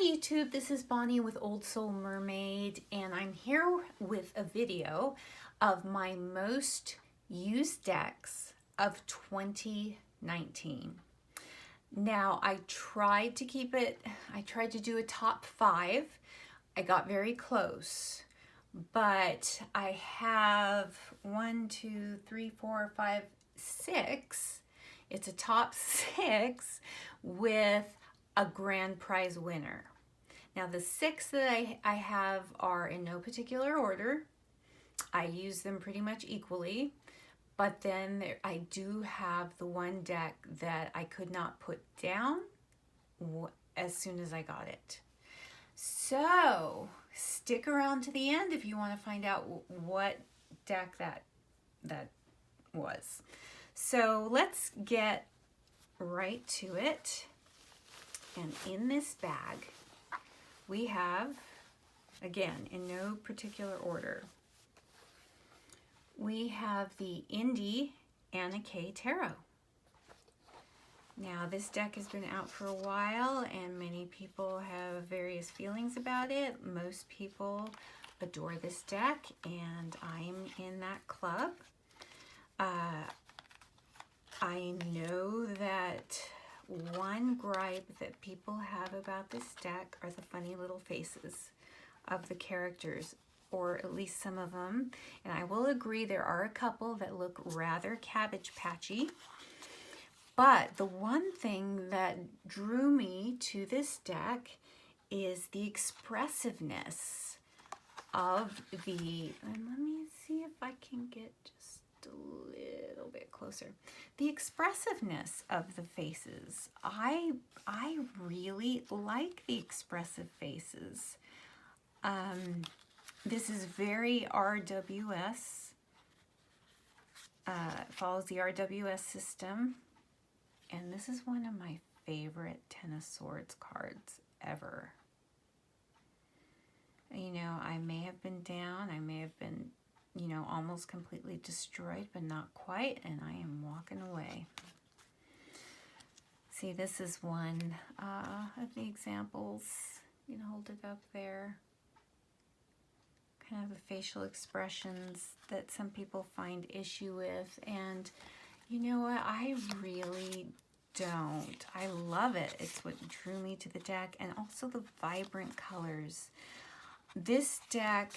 YouTube, this is Bonnie with Old Soul Mermaid, and I'm here with a video of my most used decks of 2019. Now, I tried to do a top 5. I got very close, but I have 6. It's a top 6 with a grand prize winner. Now the 6 that I have are in no particular order. I use them pretty much equally, but then I do have the one deck that I could not put down as soon as I got it. So stick around to the end if you want to find out what deck that was. So let's get right to it. And in this bag, we have, again, in no particular order, we have the Indie Anna Keitaro. Now, this deck has been out for a while, and many people have various feelings about it. Most people adore this deck, and I'm in that club. I know that one gripe that people have about this deck are the funny little faces of the characters, or at least some of them. And I will agree there are a couple that look rather Cabbage Patchy. But the one thing that drew me to this deck is the expressiveness of the, and let me see if I can get just a little bit closer. The expressiveness of the faces. I really like the expressive faces. This is very RWS. Follows the RWS system. And this is one of my favorite Ten of Swords cards ever. You know, I may have been down. I may have been, you know, almost completely destroyed, but not quite, and I am walking away. See, this is one of the examples. You can hold it up there. Kind of the facial expressions that some people find issue with, and you know what? I really don't. I love it. It's what drew me to the deck, and also the vibrant colors. This deck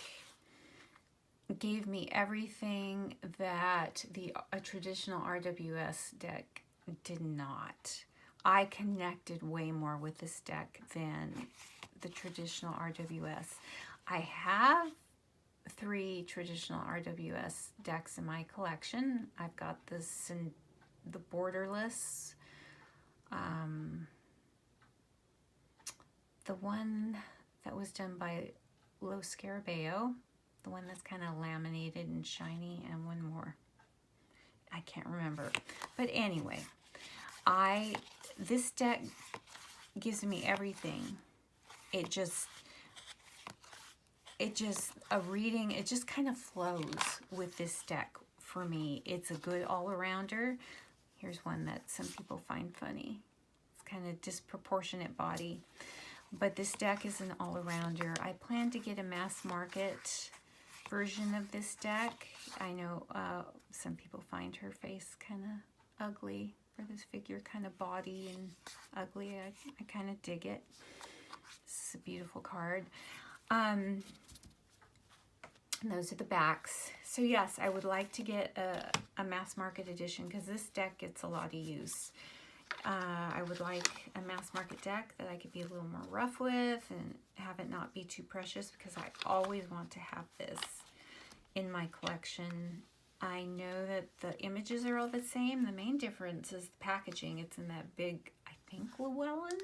gave me everything that a traditional RWS deck did not. I connected way more with this deck than the traditional RWS. I have 3 traditional RWS decks in my collection. I've got this in the borderless, the one that was done by Lo Scarabeo, the one that's kind of laminated and shiny, and one more. I can't remember. But anyway, this deck gives me everything. It just kind of flows with this deck for me. It's a good all-arounder. Here's one that some people find funny. It's kind of disproportionate body. But this deck is an all-arounder. I plan to get a mass market version of this deck. I know some people find her face kind of ugly, or this figure kind of body and ugly. I kind of dig it. It's a beautiful card. And those are the backs. So yes, I would like to get a mass market edition, because this deck gets a lot of use. I would like a mass market deck that I could be a little more rough with and have it not be too precious, because I always want to have this in my collection. I know that the images are all the same. The main difference is the packaging. It's in that big, I think, Llewellyn?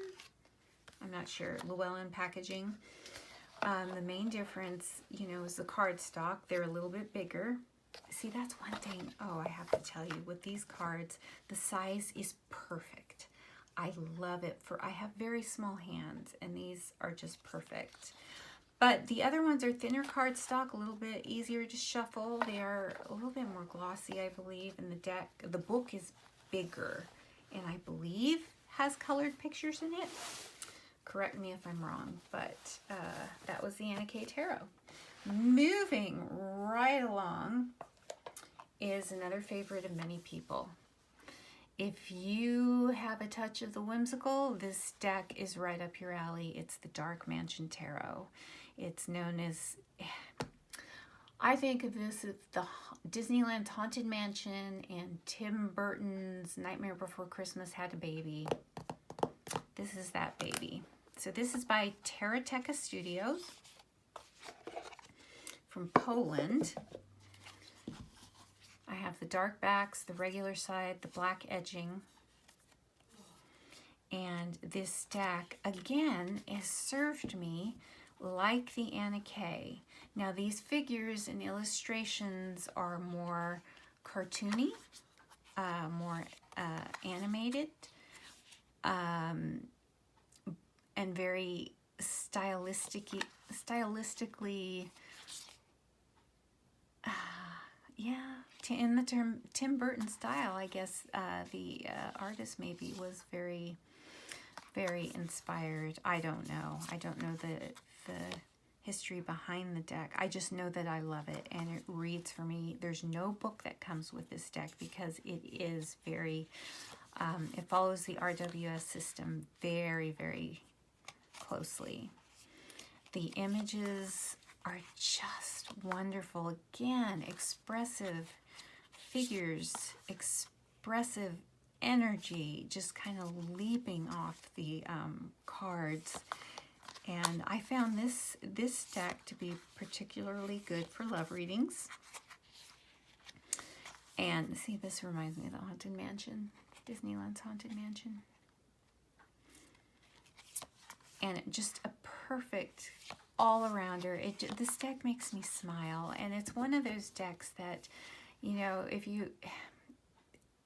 I'm not sure. Llewellyn packaging. The main difference, you know, is the cardstock. They're a little bit bigger. See, that's one thing. Oh, I have to tell you, with these cards, the size is perfect. I love it. I have very small hands, and these are just perfect. But the other ones are thinner cardstock, a little bit easier to shuffle. They are a little bit more glossy, I believe. And the book is bigger, and I believe has colored pictures in it. correct me if I'm wrong, but that was the Anna Keitaro. Moving right along is another favorite of many people. If you have a touch of the whimsical, this deck is right up your alley. It's the Dark Mansion Tarot. It's known as, I think of this as the Disneyland's Haunted Mansion and Tim Burton's Nightmare Before Christmas had a baby. This is that baby. So this is by Taroteka Studios from Poland. I have the dark backs, the regular side, the black edging. And this deck, again, has served me like the Anna K. Now, these figures and illustrations are more cartoony, more animated, and very stylistically, yeah, in the term Tim Burton style, I guess the artist maybe was very, very inspired. I don't know. I don't know the history behind the deck. I just know that I love it and it reads for me. There's no book that comes with this deck because it is very, it follows the RWS system very, very closely. The images are just wonderful. Again, expressive figures, expressive energy, just kind of leaping off the cards. And I found this deck to be particularly good for love readings. And see, this reminds me of the Haunted Mansion, Disneyland's Haunted Mansion. And just a perfect all-arounder. This deck makes me smile, and it's one of those decks that, you know,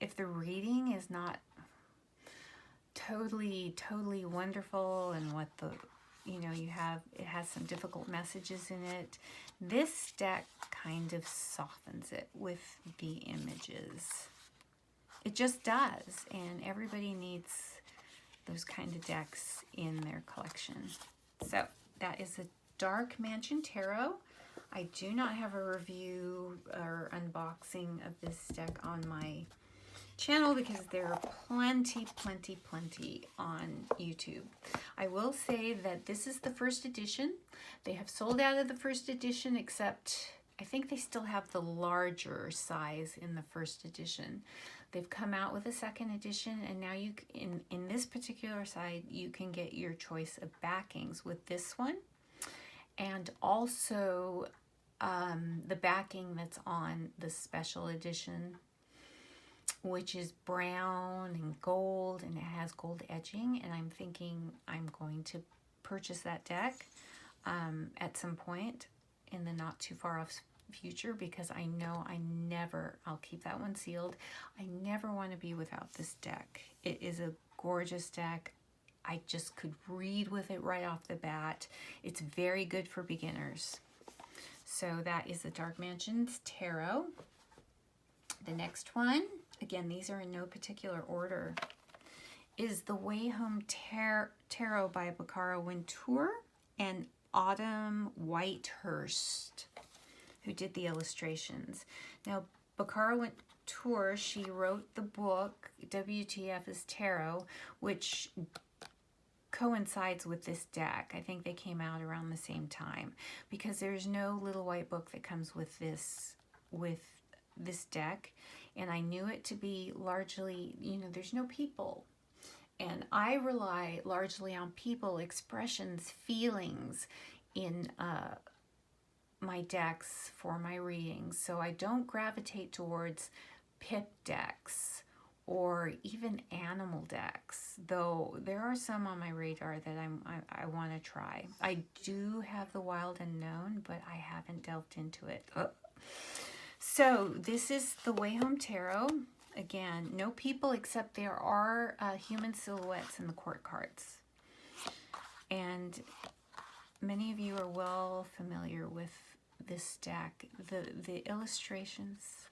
if the reading is not totally wonderful, and what the, you know, it has some difficult messages in it, this deck kind of softens it with the images. It just does, and everybody needs those kind of decks in their collection. So that is the Dark Mansion Tarot. I do not have a review or unboxing of this deck on my channel because there are plenty on YouTube. I will say that this is the first edition. They have sold out of the first edition, except I think they still have the larger size in the first edition. They've come out with a second edition, and now you in this particular side, you can get your choice of backings with this one, and also the backing that's on the special edition, which is brown and gold, and it has gold edging. And I'm thinking I'm going to purchase that deck at some point in the not too far off future, because I know I'll keep that one sealed. I never want to be without this deck. It is a gorgeous deck. I just could read with it right off the bat. It's very good for beginners. So that is the Dark Mansions Tarot. The next one, again, these are in no particular order, is the Way Home Tarot by Bakara Wintour and Autumn Whitehurst, who did the illustrations. Now, Bakara Wintour, she wrote the book WTF is Tarot, which coincides with this deck. I think they came out around the same time, because there's no little white book that comes with this deck, and I knew it to be largely, you know, there's no people, and I rely largely on people, expressions, feelings in my decks for my readings. So I don't gravitate towards pip decks or even animal decks, though there are some on my radar that I want to try. I do have the Wild Unknown, but I haven't delved into it. So this is the Way Home Tarot. Again, no people, except there are human silhouettes in the court cards. And many of you are well familiar with this deck. The illustrations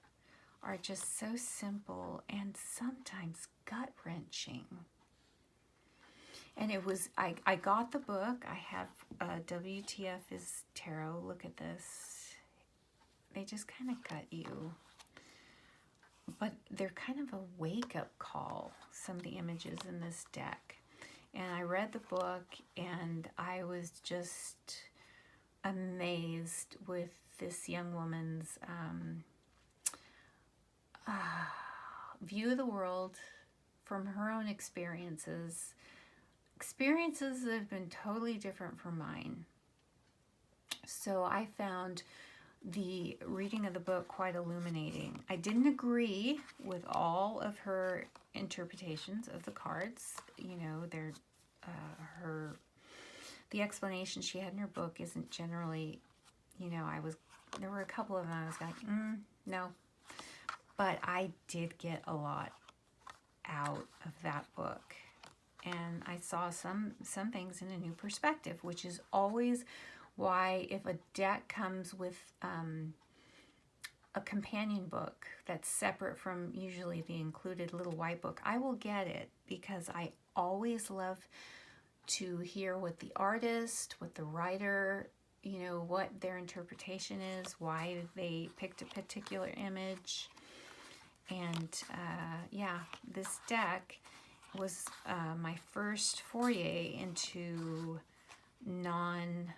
are just so simple and sometimes gut-wrenching. And it was, I got the book. I have WTF is Tarot. Look at this. They just kind of gut you. But they're kind of a wake-up call, some of the images in this deck. And I read the book, and I was just amazed with this young woman's view of the world from her own experiences that have been totally different from mine. So I found the reading of the book quite illuminating. I didn't agree with all of her interpretations of the cards. You know, the explanation she had in her book isn't generally, you know, there were a couple of them I was like, no. But I did get a lot out of that book. And I saw some things in a new perspective, which is always why if a deck comes with a companion book that's separate from usually the included little white book, I will get it, because I always love to hear what the artist, what the writer, you know, what their interpretation is, why they picked a particular image. And yeah, this deck was my first foray into non-people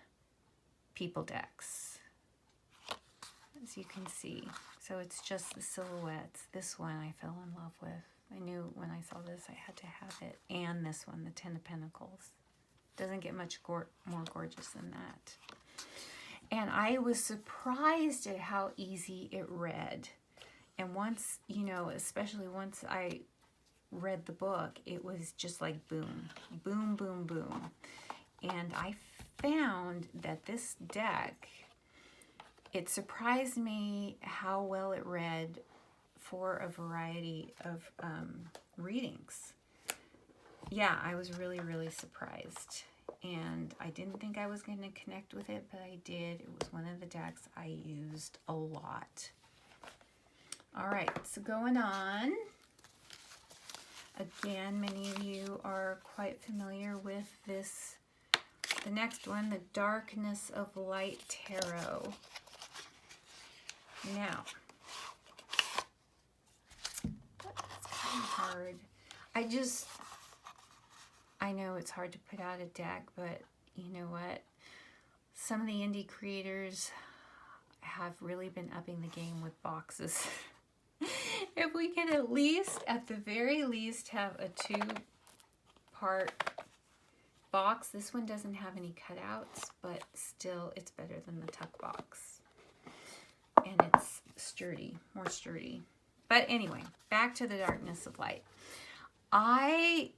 decks, as you can see. So it's just the silhouettes. This one I fell in love with. I knew when I saw this I had to have it. And this one, the Ten of Pentacles. Doesn't get much more gorgeous than that. And I was surprised at how easy it read. And once, you know, especially once I read the book, it was just like boom, boom, boom, boom. And I found that this deck, it surprised me how well it read for a variety of readings. Yeah, I was really, really surprised. And I didn't think I was going to connect with it, but I did. It was one of the decks I used a lot. All right, so going on. Again, many of you are quite familiar with this. The next one, the Darkness of Light Tarot. Now, it's kind of hard. I know it's hard to put out a deck, but you know what? Some of the indie creators have really been upping the game with boxes. If we can at the very least, have a 2-part box. This one doesn't have any cutouts, but still it's better than the tuck box. And it's sturdy, more sturdy. But anyway, back to the Darkness of Light. I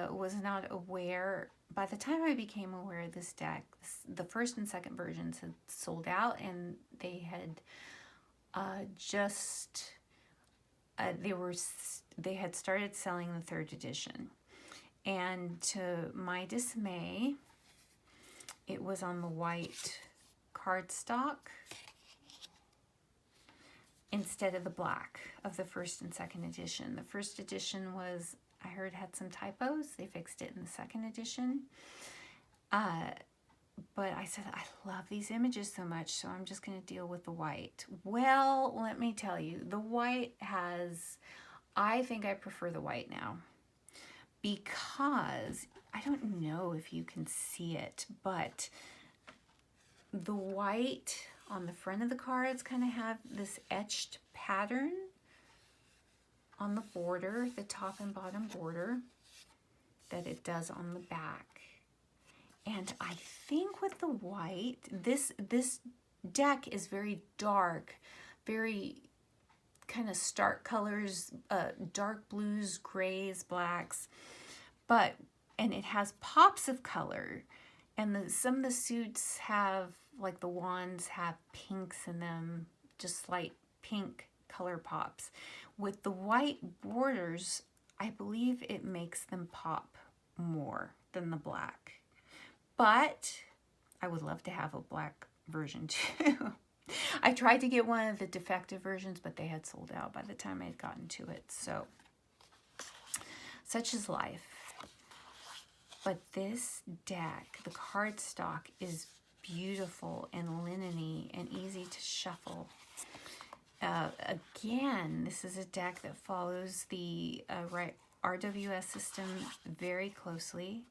was not aware, by the time I became aware of this deck, the first and second versions had sold out, and they had they had started selling the 3rd edition. And to my dismay, it was on the white cardstock instead of the black of the 1st and 2nd edition. The 1st edition was, I heard, had some typos. They fixed it in the 2nd edition. But I said, I love these images so much, so I'm just going to deal with the white. Well, let me tell you, the white has, I think I prefer the white now. Because, I don't know if you can see it, but the white on the front of the cards kind of have this etched pattern on the border, the top and bottom border, that it does on the back. And I think with the white, this deck is very dark, very kind of stark colors, dark blues, grays, blacks, and it has pops of color. And some of the suits have, like the wands have pinks in them, just light pink color pops. With the white borders, I believe it makes them pop more than the black. But I would love to have a black version too. I tried to get one of the defective versions, but they had sold out by the time I had gotten to it. So, such is life. But this deck, the cardstock, is beautiful and linen-y and easy to shuffle. Again, this is a deck that follows the RWS system very closely.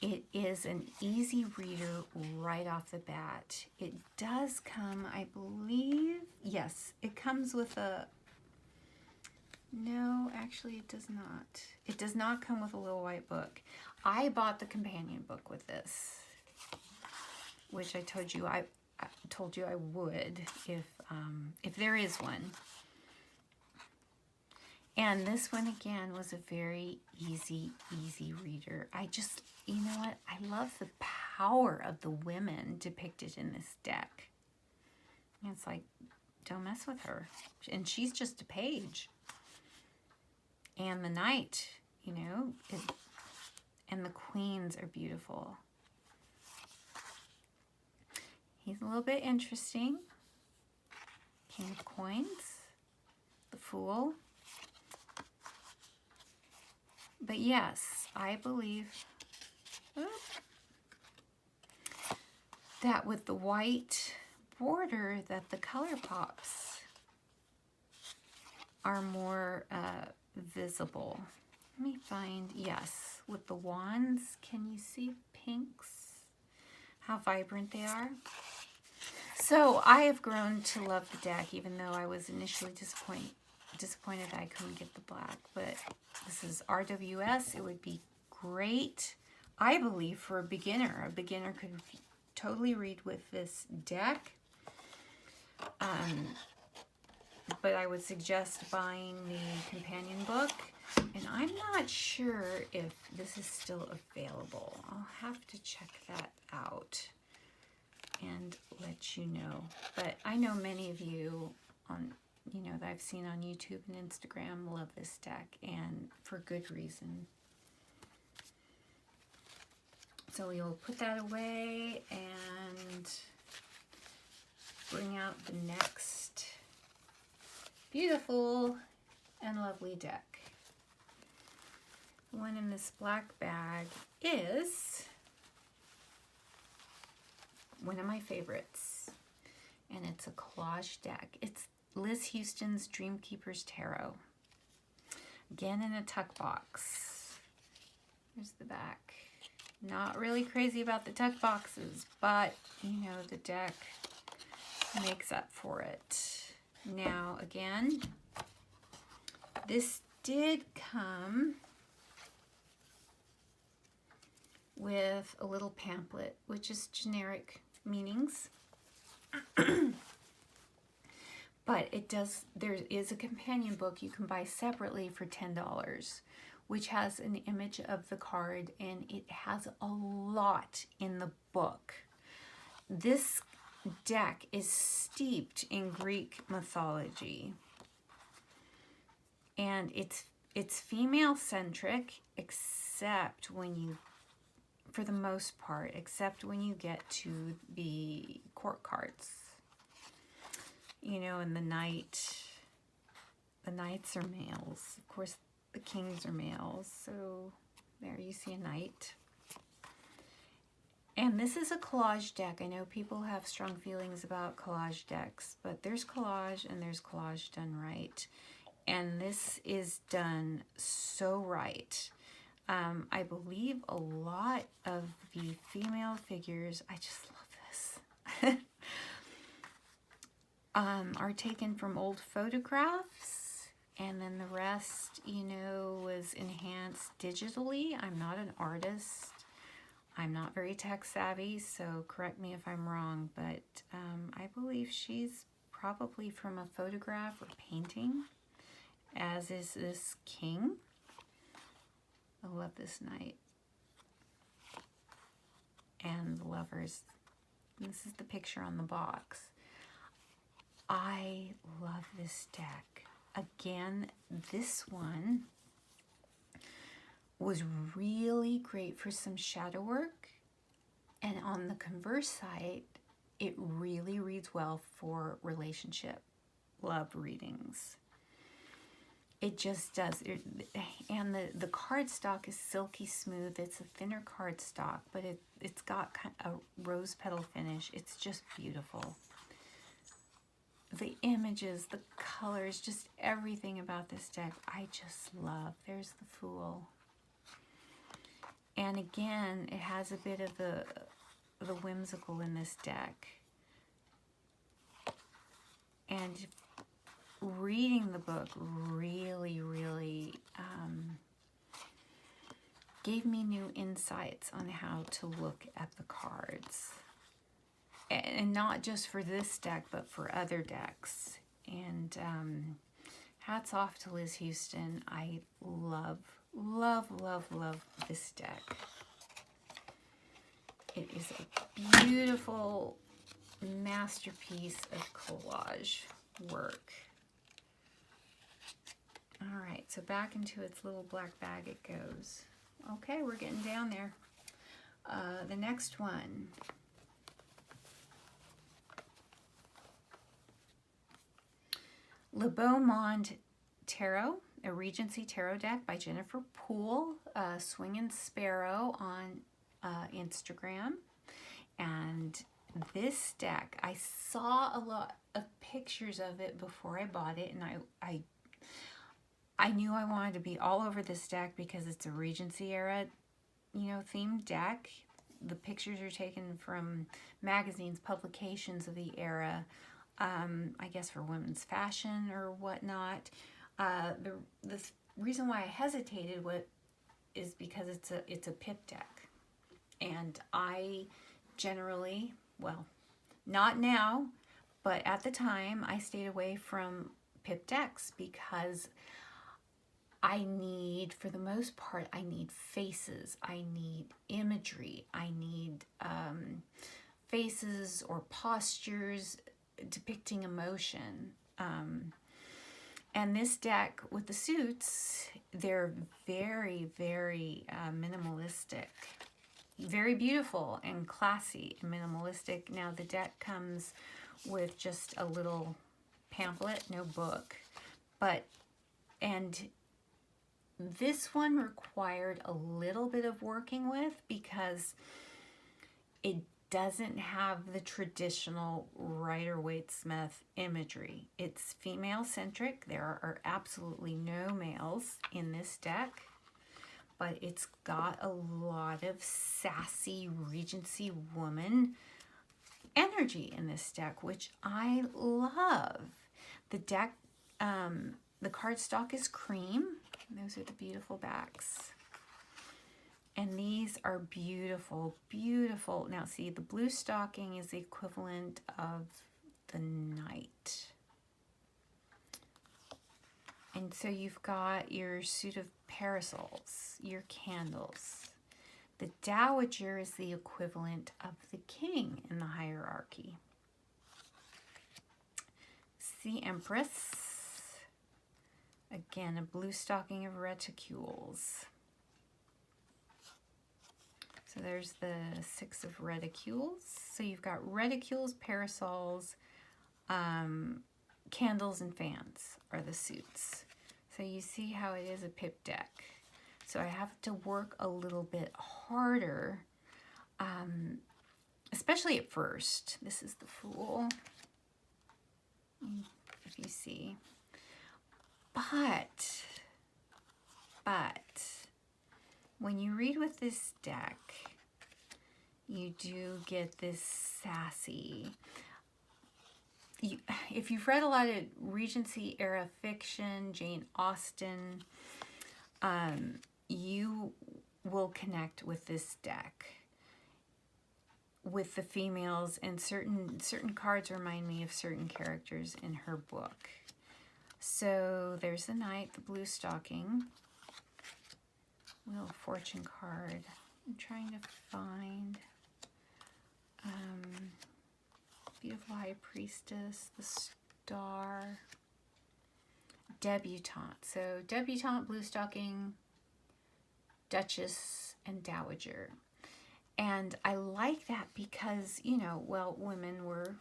It is an easy reader right off the bat. It does come, I believe, yes, it comes with a, no, actually it does not. It does not come with a little white book. I bought the companion book with this, which I told you I would if there is one. And this one again was a very easy reader. I just, you know what? I love the power of the women depicted in this deck. And it's like, don't mess with her. And she's just a page. And the knight, you know, and the queens are beautiful. He's a little bit interesting. King of Coins, the Fool. But yes, I believe that with the white border that the color pops are more visible. Let me find, yes, with the wands, can you see pinks? How vibrant they are. So I have grown to love the deck, even though I was initially disappointed I couldn't get the black. But this is RWS. It would be great, I believe, for a beginner. A beginner could totally read with this deck. But I would suggest buying the companion book. And I'm not sure if this is still available. I'll have to check that out and let you know. But I know many of you on, you know, that I've seen on YouTube and Instagram love this deck, and for good reason. So we will put that away and bring out the next beautiful and lovely deck. The one in this black bag is one of my favorites, and it's a collage deck. It's Liz Houston's Dreamkeepers Tarot. Again in a tuck box. Here's the back. Not really crazy about the tuck boxes, but you know, the deck makes up for it. Now again, this did come with a little pamphlet, which is generic meanings. But it does, there is a companion book you can buy separately for $10, which has an image of the card, and it has a lot in the book. This deck is steeped in Greek mythology, and it's female centric, except when you, for the most part, except when you get to the court cards. You know, and the knights are males. Of course, the kings are males. So there you see a knight. And this is a collage deck. I know people have strong feelings about collage decks, but there's collage and there's collage done right. And this is done so right. I believe a lot of the female figures, I just love this, are taken from old photographs, and then the rest, you know, was enhanced digitally. I'm not an artist. I'm not very tech savvy, so correct me if I'm wrong, but I believe she's probably from a photograph or painting, as is this king. I love this knight. And the lovers. This is the picture on the box. I love this deck. Again, this one was really great for some shadow work. And on the converse side, it really reads well for relationship love readings. It just does. And the cardstock is silky smooth. It's a thinner cardstock, but it's got kind of a rose petal finish. It's just beautiful. The images, the colors, just everything about this deck, I just love. There's the Fool. And again, it has a bit of the whimsical in this deck. And reading the book really, really gave me new insights on how to look at the cards. And not just for this deck, but for other decks. And hats off to Liz Houston. I love, love, love, love this deck. It is a beautiful masterpiece of collage work. All right, so back into its little black bag it goes. Okay, we're getting down there. The next one. Le Beau Monde Tarot, a Regency Tarot deck by Jennifer Poole, Swingin' Sparrow on Instagram. And this deck, I saw a lot of pictures of it before I bought it, and I knew I wanted to be all over this deck because it's a Regency era, themed deck. The pictures are taken from magazines, publications of the era, I guess for women's fashion or whatnot. The reason why I hesitated is because it's a pip deck, and I generally, well, not now, but at the time, I stayed away from pip decks because for the most part, I need faces, I need imagery, I need faces or postures depicting emotion. And this deck with the suits, they're very, very minimalistic. Very beautiful and classy and minimalistic. Now the deck comes with just a little pamphlet, no book. And this one required a little bit of working with because it doesn't have the traditional Rider-Waite-Smith imagery. It's female-centric. There are absolutely no males in this deck, but it's got a lot of sassy Regency woman energy in this deck, which I love. The deck, the cardstock is cream. Those are the beautiful backs. And these are beautiful, beautiful. Now see, the blue stocking is the equivalent of the Knight. And so you've got your suit of parasols, your candles. The Dowager is the equivalent of the King in the hierarchy. It's the Empress. Again, a blue stocking of reticules. So there's the 6 of reticules. So you've got reticules, parasols, candles, and fans are the suits. So you see how it is a pip deck. So I have to work a little bit harder, especially at first. This is the Fool, if you see. But when you read with this deck, you do get this sassy. If you've read a lot of Regency era fiction, Jane Austen, you will connect with this deck, with the females, and certain cards remind me of certain characters in her book. So there's the Knight, the blue stocking, Wheel of Fortune card. I'm trying to find beautiful High Priestess, the Star, Debutante. So Debutante, blue stocking, Duchess, and Dowager. And I like that because, well, women were,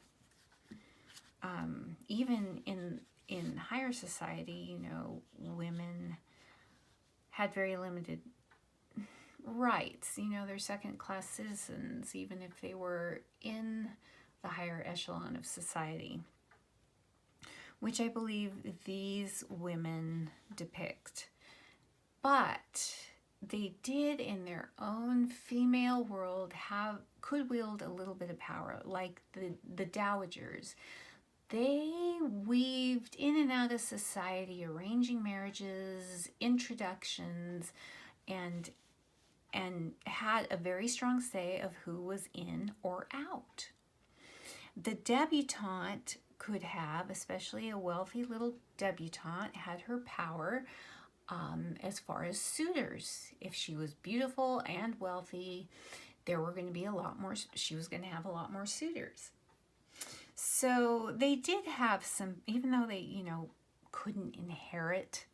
even in higher society, you know, women had very limited rights. You know, they're second-class citizens, even if they were in the higher echelon of society, which I believe these women depict. But they did, in their own female world, could wield a little bit of power, like the dowagers. They weaved in and out of society, arranging marriages, introductions, and had a very strong say of who was in or out. The debutante could have, especially a wealthy little debutante, had her power as far as suitors. If she was beautiful and wealthy, there were going to be a lot more, she was going to have a lot more suitors. So they did have some, even though they, you know, couldn't inherit,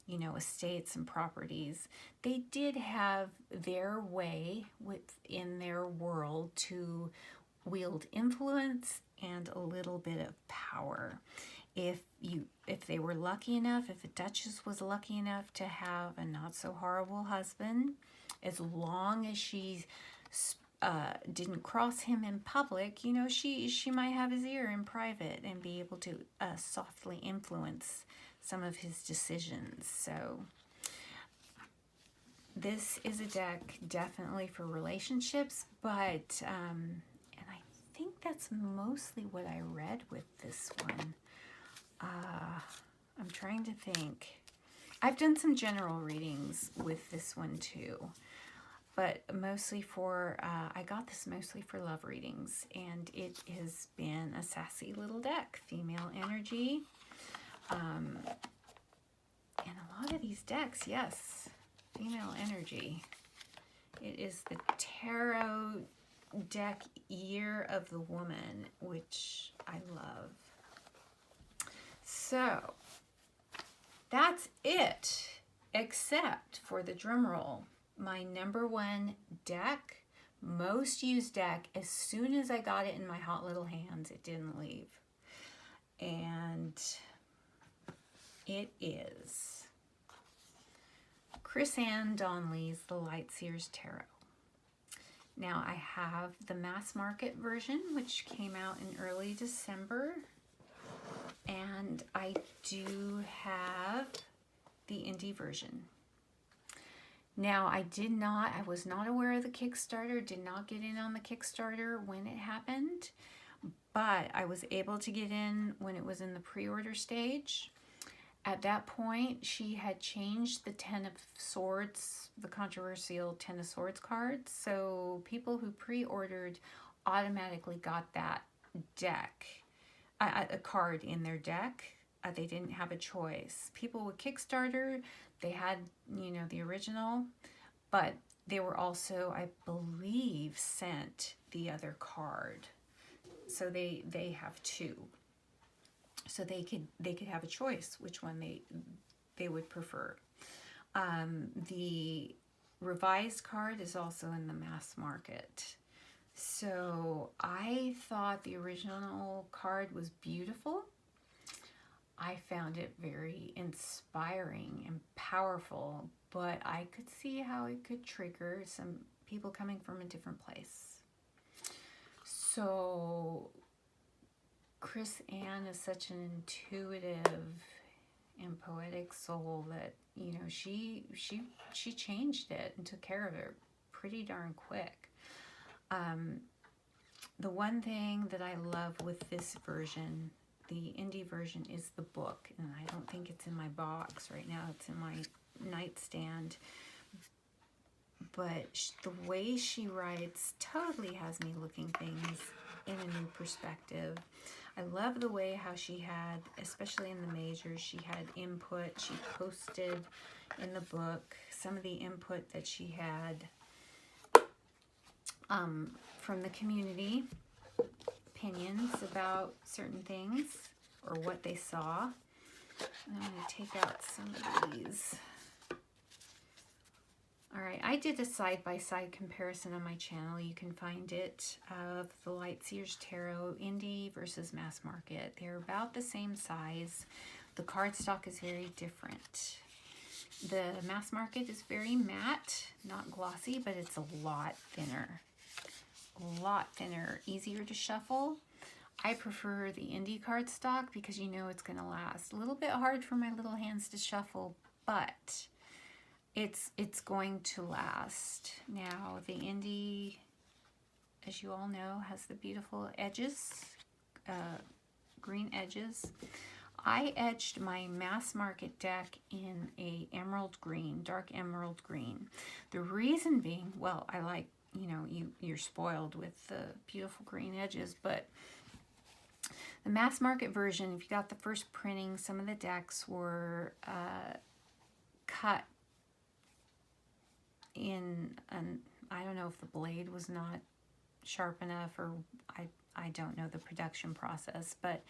you know, estates and properties, they did have their way within their world to wield influence and a little bit of power. If they were lucky enough, if a duchess was lucky enough to have a not so horrible husband, as long as she didn't cross him in public, you know, she might have his ear in private and be able to softly influence some of his decisions. So this is a deck definitely for relationships, but and I think that's mostly what I read with this one. I'm trying to think. I've done some general readings with this one too, but mostly for, I got this mostly for love readings, and it has been a sassy little deck, female energy. And a lot of these decks, yes, female energy. It is the Tarot deck Year of the Woman, which I love. So that's it, except for the drum roll. My number one deck, most used deck, as soon as I got it in my hot little hands, it didn't leave. And it is Chris Ann Donnelly's The Lightseers Tarot. Now I have the mass market version, which came out in early December. And I do have the indie version. Now, I was not aware of the Kickstarter, did not get in on the Kickstarter when it happened, but I was able to get in when it was in the pre-order stage. At that point, she had changed the Ten of Swords, the controversial Ten of Swords cards, so people who pre-ordered automatically got that deck. A card in their deck. They didn't have a choice. People with Kickstarter, they had, you know, the original, but they were also, I believe, sent the other card. So they have two. So they could have a choice which one they would prefer. The revised card is also in the mass market. So I thought the original card was beautiful. I found it very inspiring and powerful, but I could see how it could trigger some people coming from a different place. So Chris Ann is such an intuitive and poetic soul that, you know, she changed it and took care of it pretty darn quick. The one thing that I love with this version, the indie version, is the book, and I don't think it's in my box right now. It's in my nightstand. But the way she writes totally has me looking things in a new perspective. I love the way how she had, especially in the majors, she had input. She posted in the book some of the input that she had from the community, opinions about certain things or what they saw. And I'm going to take out some of these All right, I did a side-by-side comparison on my channel. You can find it of the Lightseers Tarot Indie versus Mass Market. They're about the same size. The cardstock is very different. The Mass Market is very matte, not glossy, but it's a lot thinner. A lot thinner, easier to shuffle. I prefer the Indie cardstock because you know it's going to last. A little bit hard for my little hands to shuffle, but it's going to last. Now, the Indie, as you all know, has the beautiful edges, green edges. I edged my Mass Market deck in a emerald green, dark emerald green. The reason being, well, I like, you know, you're spoiled with the beautiful green edges, but the Mass Market version, if you got the first printing, some of the decks were cut in an, I don't know if the blade was not sharp enough, or I don't know the production process, but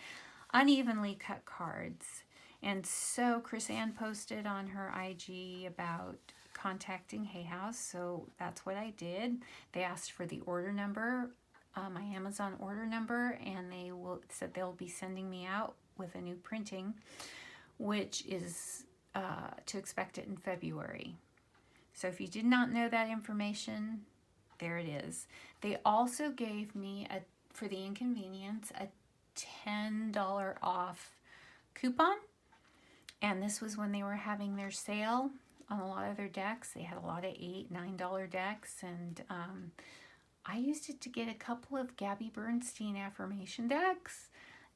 unevenly cut cards. And so Chris Ann posted on her IG about contacting Hay House, so that's what I did. They asked for the order number, my Amazon order number, and they said they'll be sending me out with a new printing, which is to expect it in February. So if you did not know that information, there it is. They also gave me, for the inconvenience, a $10 off coupon. And this was when they were having their sale on a lot of their decks. They had a lot of $8, $9 decks. And I used it to get a couple of Gabby Bernstein affirmation decks.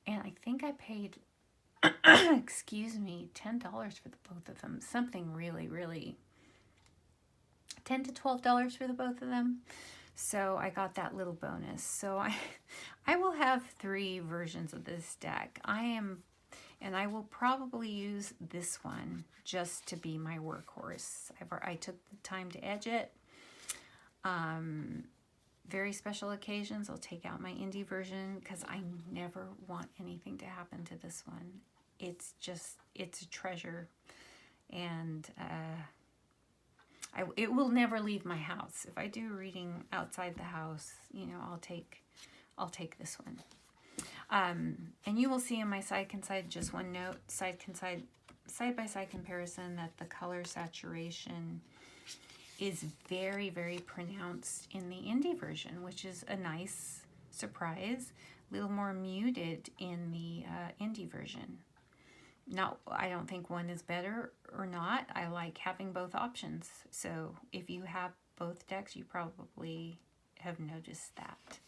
And I think I paid, excuse me, $10 for the both of them. Something really, really, $10 to $12 for the both of them. So I got that little bonus. So I will have 3 versions of this deck. And I will probably use this one just to be my workhorse. I took the time to edge it. Very special occasions, I'll take out my Indie version because I never want anything to happen to this one. It's a treasure. And it will never leave my house. If I do a reading outside the house, you know, I'll take this one. And you will see in my side-by-side, just one note, side-by-side comparison, that the color saturation is very, very pronounced in the Indie version, which is a nice surprise. A little more muted in the Indie version. Now, I don't think one is better or not. I like having both options. So if you have both decks, you probably have noticed that.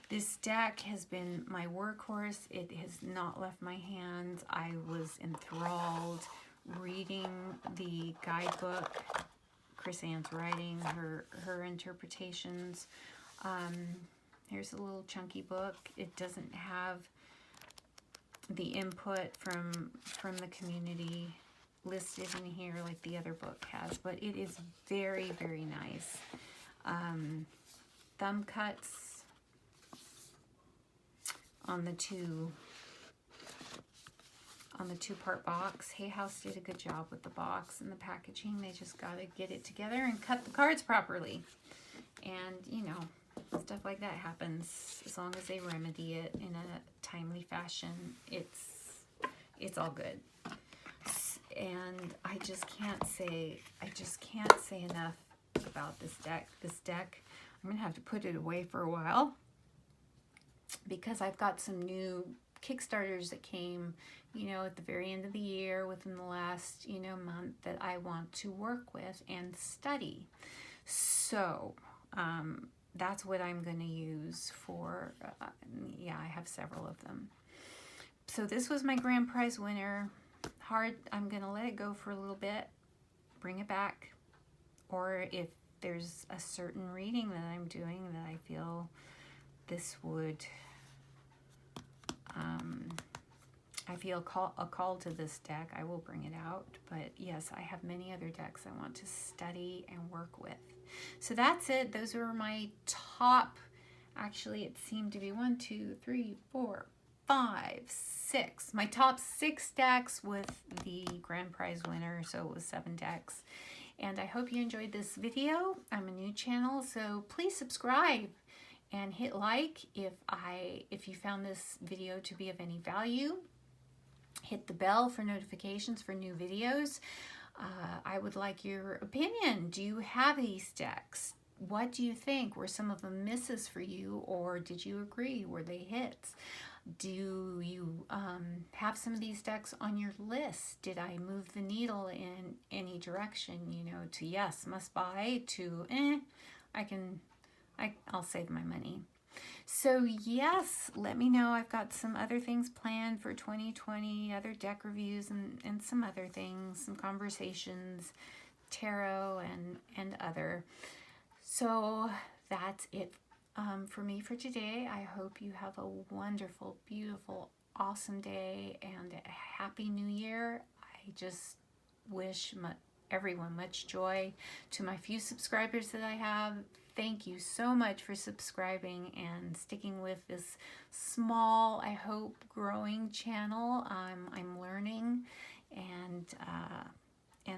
This deck has been my workhorse. It has not left my hands. I was enthralled reading the guidebook, Chris Ann's writing, her interpretations. Here's a little chunky book. It doesn't have the input from the community listed in here like the other book has, but it is very, very nice. Thumb cuts on the two-part box. Hay House did a good job with the box and the packaging. They just got to get it together and cut the cards properly. And, you know, stuff like that happens. As long as they remedy it in a timely fashion, it's all good. And I just can't say enough about this deck. This deck, I'm going to have to put it away for a while because I've got some new Kickstarters that came, you know, at the very end of the year, within the last, you know, month, that I want to work with and study. So, that's what I'm going to use for, yeah, I have several of them. So this was my grand prize winner. I'm going to let it go for a little bit, bring it back, or if there's a certain reading that I'm doing that I feel this would, I feel a call to this deck, I will bring it out. But yes, I have many other decks I want to study and work with. So that's it. Those are my top, actually it seemed to be 1, 2, 3, 4, 5, 6. My top 6 decks with the grand prize winner, so it was 7 decks. And I hope you enjoyed this video. I'm a new channel, so please subscribe and hit like if you found this video to be of any value. Hit the bell for notifications for new videos. I would like your opinion. Do you have these decks? What do you think? Were some of them misses for you, or did you agree? Were they hits? Do you have some of these decks on your list? Did I move the needle in any direction, you know, to yes, must buy, to I'll save my money. So yes, let me know. I've got some other things planned for 2020, other deck reviews and some other things, some conversations, tarot and other. So that's it for me for today. I hope you have a wonderful, beautiful, awesome day and a happy new year. I just wish everyone much joy. To my few subscribers that I have, thank you so much for subscribing and sticking with this small, I hope, growing channel. I'm learning, and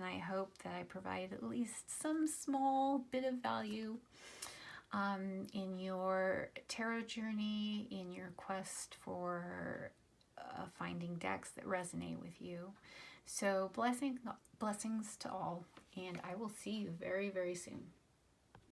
I hope that I provide at least some small bit of value in your tarot journey, in your quest for finding decks that resonate with you. So blessings to all, and I will see you very, very soon.